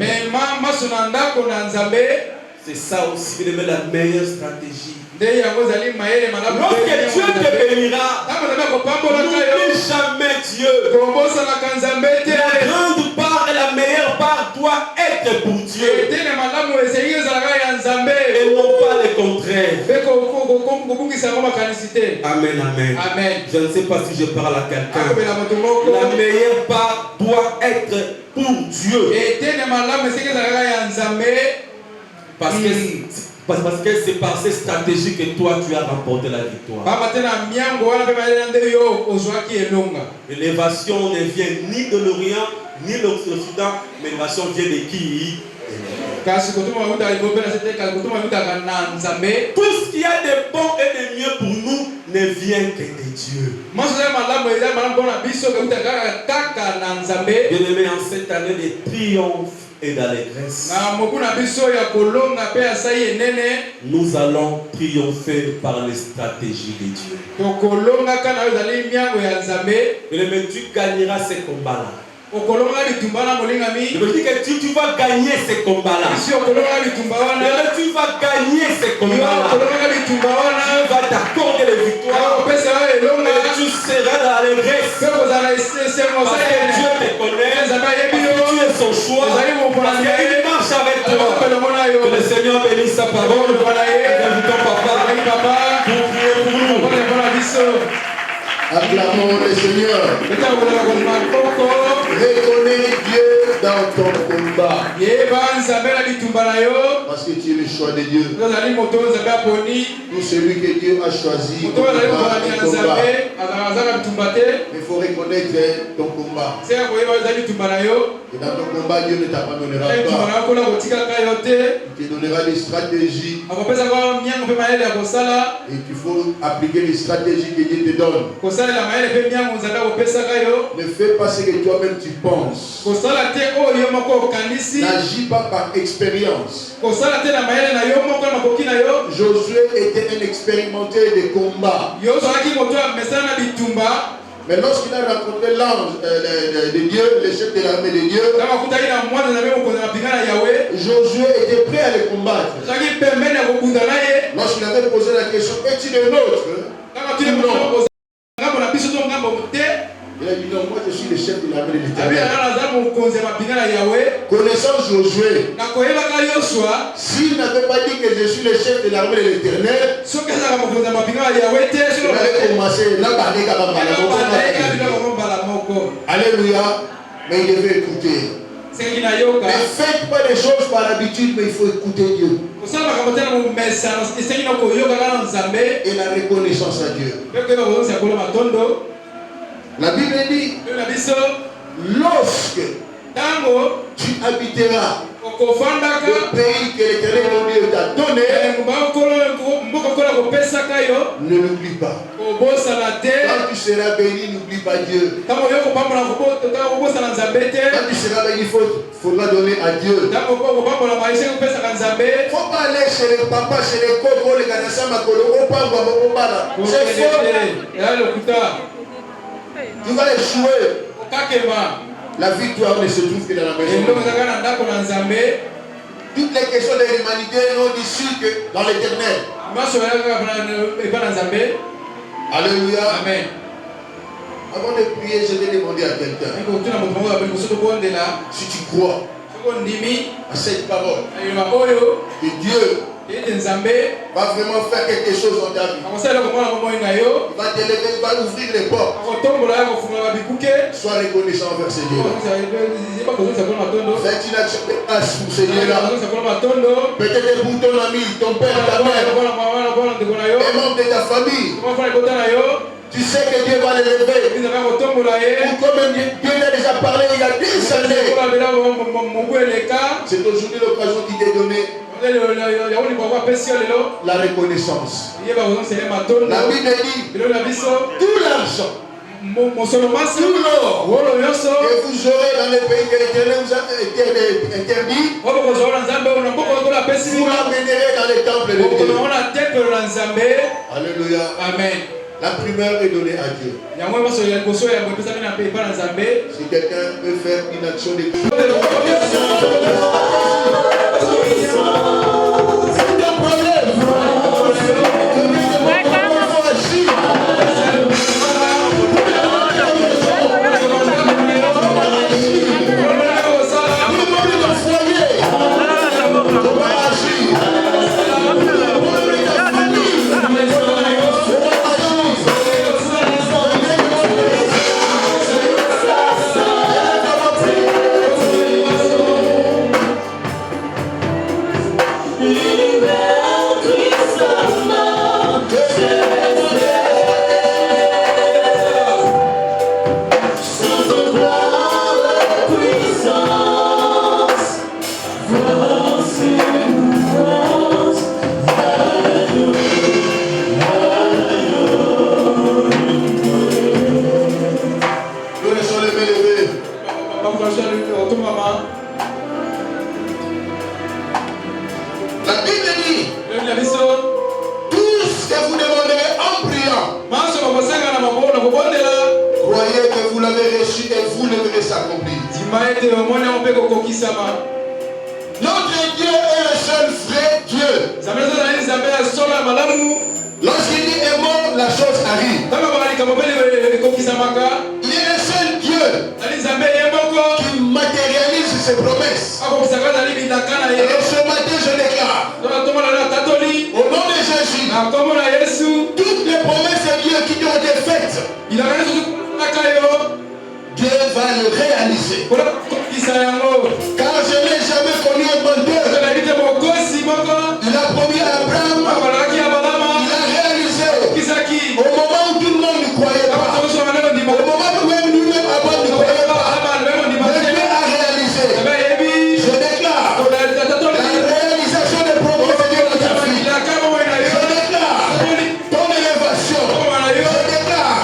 Speaker 4: C'est ça aussi, la meilleure stratégie. Lorsque Dieu te bénira, n'oublie jamais Dieu. La grande part et la meilleure part doit être pour Dieu. Et non pas le contraire. Amen, amen. Je ne sais pas si je parle à quelqu'un. La meilleure part doit être pour Dieu. Parce que c'est par cette stratégie que toi tu as remporté la victoire. L'élévation ne vient ni de l'Orient ni de l'Occident, mais l'élévation vient de qui? Tout ce qui a de bon et de mieux pour nous ne vient que de Dieu. Bien-aimés, en cette année de triomphe et d'allégresse, nous allons triompher par les stratégies de Dieu. Mais tu gagneras ces combats-là. Je me dis que tu vas gagner ces combats-là. Tu vas gagner ces combats-là. Dieu va t'accorder les victoires. Et tu seras dans l'allégresse. Parce que Dieu te connaît. Parce que tu es son choix. Parce qu'il marche avec toi. Que le Seigneur bénisse sa parole. Nous invitons papa pour prier pour nous.
Speaker 2: Acclamons le Seigneur. Reconnais Dieu dans ton combat. Parce que tu es le choix de Dieu. Tout celui que Dieu a choisi pour combattre ton combat. Il faut reconnaître ton combat. Et dans ton combat, Dieu ne t'abandonnera pas. Il te donnera des stratégies. Et il faut appliquer les stratégies que Dieu te donne. Ne fais pas ce que toi-même tu penses. N'agis pas par expérience. Josué était un expérimenté de combat. Mais lorsqu'il a rencontré l'ange de Dieu, le chef de l'armée de Dieu, Josué était prêt à le combattre. Lorsqu'il avait posé la question, es-tu le nôtre? Non. Il a dit non, moi je suis le chef de l'armée de l'Éternel. Connaissant Josué, s'il n'avait pas dit que je suis le chef de l'armée de l'Éternel, il allait commencer là. Alléluia. Mais il devait écouter. Ne faites pas des choses par habitude, mais il faut écouter Dieu. Et la reconnaissance à Dieu. La Bible dit, lorsque tu habiteras le pays que l'Éternel ton Dieu t'a donné, ne l'oublie pas. Quand tu seras béni, n'oublie pas Dieu. Quand tu seras béni, il faudra donner à Dieu. Il ne faut pas aller chez les papas, chez les cocos, les ganasama, c'est faux. Tu vas échouer. La victoire ne se trouve que dans la maison. Toutes les questions de l'humanité n'ont d'issue que dans l'Éternel. Alléluia. Amen. Avant de prier, je vais demander à quelqu'un. Si tu crois à cette parole, que Dieu va vraiment faire quelque chose dans ta vie. Il va t'élever, il va ouvrir les portes. Sois reconnaissant envers ce Dieu. Fais une action de grâce pour ce Dieu-là. Peut-être pour ton ami, ton père, ta mère, les membres de ta famille. Tu sais que Dieu va l'élever. Ou comme Dieu l'a déjà parlé il y a des années. C'est aujourd'hui l'occasion qui t'est donnée. La reconnaissance. La Bible dit tout l'argent tout l'or que vous aurez dans le pays que l'Éternel vous a interdit, vous l'amènerez dans les temples de Dieu. Alléluia.
Speaker 1: Amen.
Speaker 2: La primeur est donnée à Dieu. Si quelqu'un peut faire une action de la Bible dit tout ce que vous demanderez en priant, croyez que vous l'avez reçu et vous le verrez s'accomplir. Notre Dieu est le seul vrai Dieu. Lorsqu'il dit aimons, la chose arrive. Il est le seul Dieu qui matérialise ses promesses. Et ce matin, je déclare, au nom de Jésus, toutes les promesses de Dieu qui ont été faites, Dieu va le réaliser. Car je n'ai jamais connu un menteur. Il a promis à Abraham, il a réalisé. Au moment où tout le monde ne croyait pas, au moment où même nous-mêmes Abraham ne croyait pas, Dieu a réalisé. Je déclare la réalisation des promesses de Dieu dans ta vie. Je déclare ton élévation. Je déclare